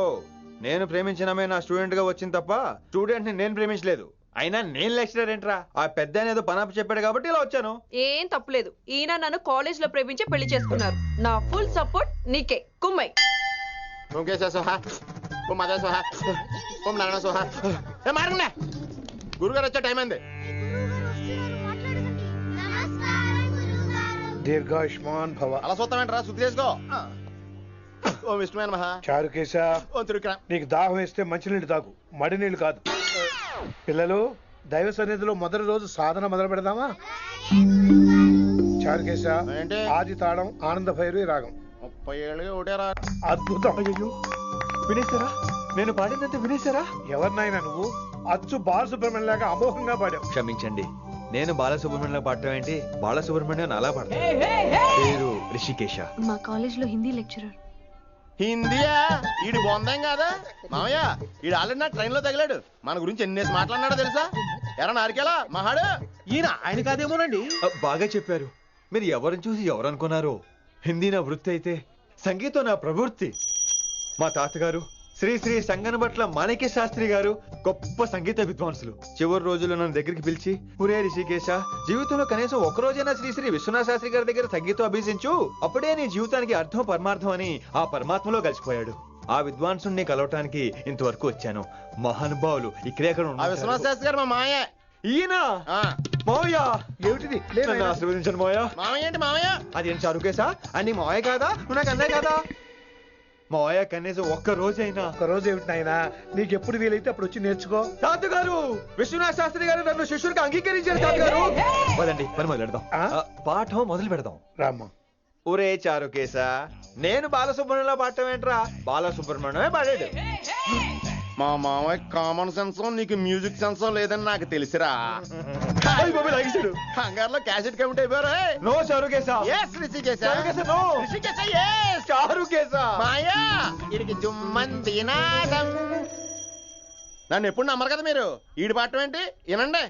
నేను ప్రేమించినమే నా స్టూడెంట్ గా వచ్చింది తప్ప స్టూడెంట్ ని నేను ప్రేమించలేదు. అయినా నేను లెక్చరర్ ఏంట్రా? ఆ పెద్ద ఏదో పనాప చెప్పాడు కాబట్టి ఇలా వచ్చాను. ఏం తప్పులేదు. ఈయన నన్ను కాలేజ్ లో ప్రేమించి పెళ్లి చేసుకున్నారు. నా ఫుల్ సపోర్ట్ నీకే. కుమ్మై గురుగారు వచ్చే టైం అయింది. దీర్ఘాయుష్మాన్ భవ. అలా చూస్తామేంట్రా? శుద్ధి చేసుకో. ఓం విష్ణువే నమః. చారుకేశ, నీకు దాహం వేస్తే మంచినీళ్ళు తాగు, మడి నీళ్ళు కాదు. పిల్లలు, దైవ సన్నిధిలో మొదటి రోజు సాధన మొదలు పెడదామా? చారుకేశ, ఆది తాళం ఆనంద భైరవి రాగం. 30 ఏళ్ళు ఒకటేరా. అద్భుతం. వినేశారా? నేను పాడినంత వినేశారా? ఎవరినైనా నువ్వు అచ్చు బాలసుబ్రహ్మణ్యం లాగా అమోఘంగా పాడావు. క్షమించండి, నేను బాలసుబ్రహ్మణ్యంలో పాడటం ఏంటి? బాలసుబ్రహ్మణ్యం అలా పాడతాను. పేరు రిషికేశ. మా కాలేజ్ లో హిందీ లెక్చరర్. హిందీయా? ఈడు బొందేం కాదా మామయ్య? ఈడు ఆల్రెడీ నా ట్రైన్ లో తగిలాడు. మన గురించి ఎన్నేసి మాట్లాడినాడో తెలుసా? ఎరా నారికేలా మహాడు. ఈయన ఆయన కాదేమోనండి. బాగా చెప్పారు. మీరు ఎవరిని చూసి ఎవరు అనుకున్నారు? హిందీ నా వృత్తి అయితే సంగీతం నా ప్రవృత్తి. మా తాతగారు శ్రీ శ్రీ సంగనబట్ల మాణిక్య శాస్త్రి గారు గొప్ప సంగీత విద్వాంసులు. చివరి రోజుల్లో నన్ను దగ్గరికి పిలిచి, ఒరే రిషికేశ, జీవితంలో కనీసం ఒక్క రోజైనా శ్రీ శ్రీ విశ్వనాథ శాస్త్రి గారి దగ్గర సంగీతం అభ్యసించు, అప్పుడే నీ జీవితానికి అర్థం పరమార్థం అని ఆ పరమాత్మలో కలిసిపోయాడు. ఆ విద్వాంసుని కలవటానికి ఇంతవరకు వచ్చాను. మహానుభావులు ఇక్కడే విశ్వనాథ శాస్త్రి గారు మా మాయ. ఈయన మావయ్య ఏమిటిది? నన్ను ఆశీర్వదించండి మావయ్య. మామయ్య ఏంటి మామయ్య? అదేం చారుకేశా? అన్ని మావయ్య కాదా? నువ్వు నాకు అన్నయ్య కాదా? మావయ్య కనీసం ఒక్క రోజైనా. ఒక్క రోజు ఏమిటి నాయనా, నీకు ఎప్పుడు వీలైతే అప్పుడు వచ్చి నేర్చుకో. తాతగారు, విశ్వనాథ శాస్త్రి గారు నన్ను శిష్యుడికి అంగీకరించారు. తాతగారు పదండి, పని మొదలు పెడదాం. పాఠం మొదలు పెడదాం. రామ్మా. ఒరే చారుకేశా, నేను బాలసుబ్రహ్మణ్యంలో పాడటం ఏంట్రా? బాలసుబ్రహ్మణ్యమే పాడాడు. మా మామయ్య కామన్ సెన్స్ నీకు మ్యూజిక్ సెన్స్ లేదని నాకు తెలిసిరా. హంగార్లో క్యాసెట్ కమిట్ అయిపోయారా? నో చారుకేశా. ఎస్ రిషికేశ. నో రిషికేశ. ఎస్ చారుకేశా. మాయా వీడికి జుమ్మంది నాదం. నన్ను ఎప్పుడు నమ్మరు కదా మీరు. ఈడి పాడటం ఏంటి వినండి.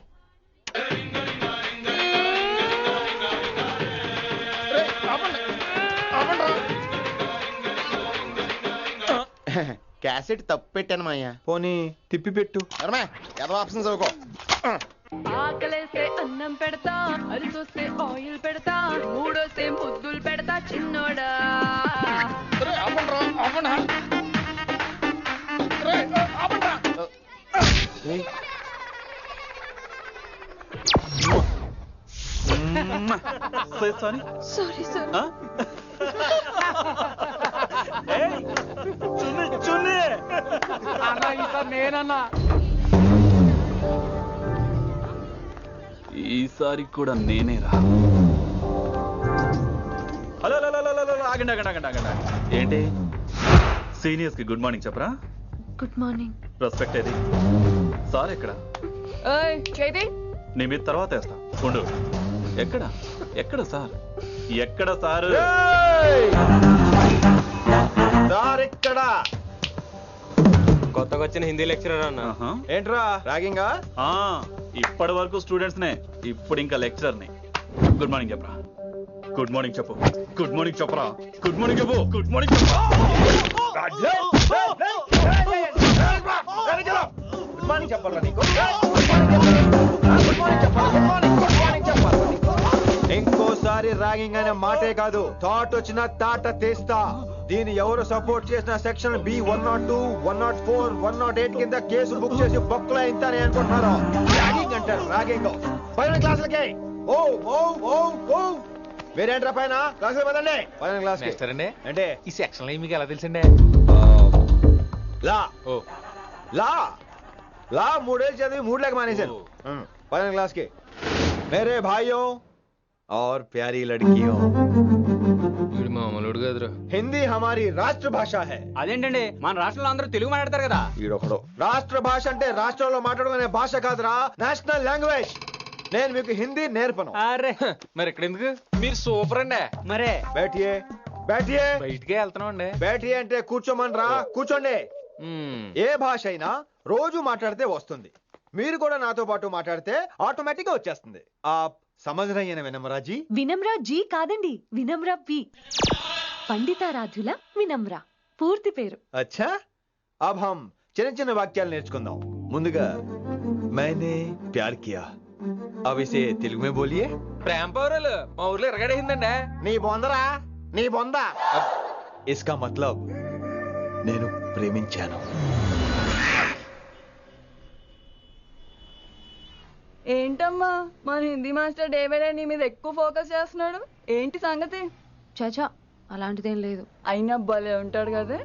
క్యాసెట్ తప్పు పెట్టాను మాయ్యా. పోనీ తిప్పి పెట్టు. ఏదో ఆప్షన్ చదువుకో. ఆకలేస్తే అన్నం పెడతా, అరిసొస్తే ఆయిల్ పెడతా, మూడొస్తే ముద్దులు పెడతా చిన్నోడా. Sorry sir. నేనన్నా ఈసారి కూడా నేనేరా. హలో ఆగండి ఆగండి ఆగండి ఆగండి. ఏంటి సీనియర్స్ కి గుడ్ మార్నింగ్ చెప్పరా? Good morning. రెస్పెక్ట్ ఏది? సార్ ఎక్కడ? నీ మీద తర్వాత వేస్తా ఉండు. ఎక్కడ ఎక్కడ సార్? ఎక్కడ సార్? ఎక్కడ? కొత్తగా వచ్చిన హిందీ లెక్చరర్ అన్న. ఏంట్రా ర్యాగింగా? ఇప్పటి వరకు స్టూడెంట్స్ నే, ఇప్పుడు ఇంకా లెక్చరర్ ని. గుడ్ మార్నింగ్ చెప్పరా. గుడ్ మార్నింగ్ చెప్పు. గుడ్ మార్నింగ్ చెప్పరా. గుడ్ మార్నింగ్ చెప్పు. గుడ్ మార్నింగ్ చెప్పు. గుడ్ మార్నింగ్ చెప్పాలా నీకు? ఇంకోసారి ర్యాగింగ్ అనే మాటే కాదు, థాట్ వచ్చిన తాట తీస్తా. దీన్ని ఎవరు సపోర్ట్ చేసిన సెక్షన్ బి 102, 104, 108 కింద కేసు బుక్ చేసి బొక్కలో ఇంతానే అనుకుంటున్నారు. ర్యాగింగ్ అంటారు ర్యాగింగ్. పైన క్లాసులకి ఓ ఓ ఓ ఓ వేరేంట్రా పైన క్లాసులు పదండి. పైన క్లాస్ అంటే ఈ సెక్షన్ లో మీకు ఎలా తెలిసిండే? లా లా లా 3 ఏళ్ళు చదివి 3 లేక మానేశాను. పైన క్లాస్ కి మేరే భాइयों और प्यारी लड़कियों, हिंदी हमारी రాష్ట్ర భాష है. అదేంటండి మన రాష్ట్రంలో అందరూ తెలుగు మాట్లాడతారు కదా. ఈడొకడు రాష్ట్ర భాష అంటే రాష్ట్రంలో మాట్లాడుకునే భాష కాదురా, నేషనల్ లాంగ్వేజ్. నేను మీకు హిందీ నేర్పను. అరే మరి ఇక్కడ ఎందుకు? మీరు సూపర్ అండి. మరే బైఠియే బైఠియే. బయటికే వెళ్తున్నాం అండి. బైఠియే అంటే కూర్చోమనరా. కూర్చోండి. ఏ భాష అయినా రోజు మాట్లాడితే వస్తుంది. మీరు కూడా నాతో పాటు మాట్లాడితే ఆటోమేటిక్ గా వచ్చేస్తుంది. ఆ समझ रही है ना विनम्रा जी? వినమ్రా జీ కాదండి, వినమ్రా వి. పండితారాధ్యుల వినమ్రా పూర్తి పేరు. अच्छा अब हम చిన్న చిన్న వాక్యాలు నేర్చుకుందాం. ముందుగా मैंने प्यार किया. अब इसे తెలుగు में बोलिए. ప్రేమ పౌరులు మా ఊర్లో ఎరగడేసిందండి. నీ బొందరా నీ బొంద. इसका मतलब నేను ప్రేమించాను. ఏంటమ్మా మన Hindi master day by day నీ మీద ఎక్కువ ఫోకస్ చేస్తున్నాడు. ఏంటి సంగతి? చాచా అలాంటిదేం లేదు. అయినా భలే ఉంటాడు కదా,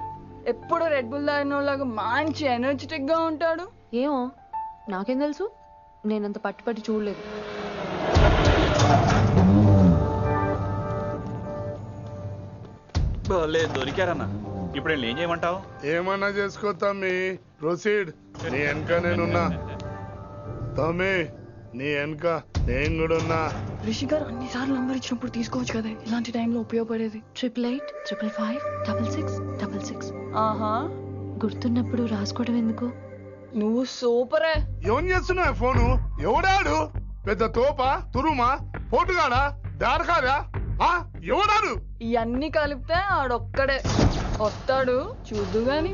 ఎప్పుడు రెడ్ బుల్ తాగినోళ్ళగా మంచి ఎనర్జెటిక్ గా ఉంటాడు. ఏమో నాకేం తెలుసు, నేనంత పట్టి చూడలేదు. దొరికారన్నా. ఇప్పుడు ఏం చేయమంటావు? ఏమన్నా చేసుకో తమ్మి. ప్రొసీడ్. నీ వెనక నేనున్నా తమ్మి, నీ వెనక నేను కూడా ఉన్నా. రిషి గారు అన్నిసార్లు నంబర్ ఇచ్చినప్పుడు తీసుకోవచ్చు కదా, ఇలాంటి టైంలో ఉపయోగపడేది. 8885556666. ఆహా, గుర్తున్నప్పుడు రాసుకోవడం ఎందుకు? నువ్వు సూపరే. ఏం చేస్తున్నావు ఫోను? ఎవడాడు? పెద్ద తోప, తురుమా, పోటుగాడా, దారకారా? ఎవడారు? ఇవన్నీ కలిపితే ఆడొక్కడే వస్తాడు, చూద్దు గాని.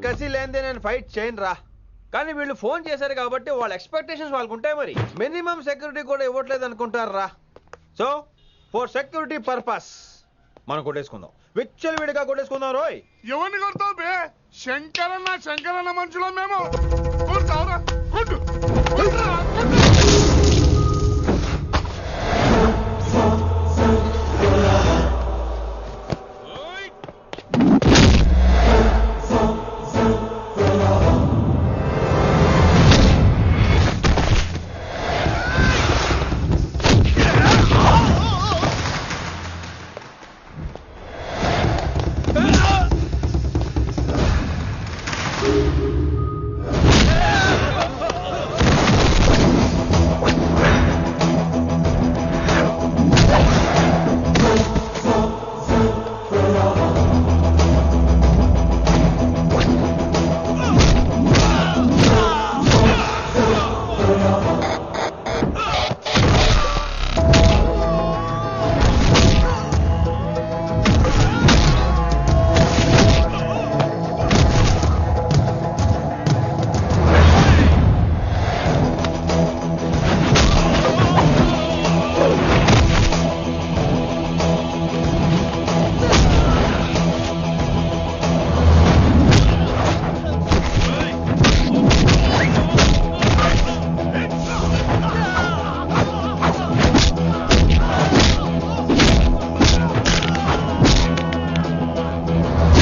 కసి లేనిదే నేను ఫైట్ చేయను రా. కానీ వీళ్ళు ఫోన్ చేశారు కాబట్టి వాళ్ళ ఎక్స్పెక్టేషన్స్ వాళ్ళకు ఉంటాయి. మరి మినిమం సెక్యూరిటీ కూడా ఇవ్వట్లేదు అనుకుంటారు రా. సో ఫర్ సెక్యూరిటీ పర్పస్ మనం కొట్టేసుకుందాం, విచ్చలు విడిగా కొట్టేసుకుందాం. రోయ్ ఎవరిని కొడతావు బే? శంకరన్న మనుషులో మేము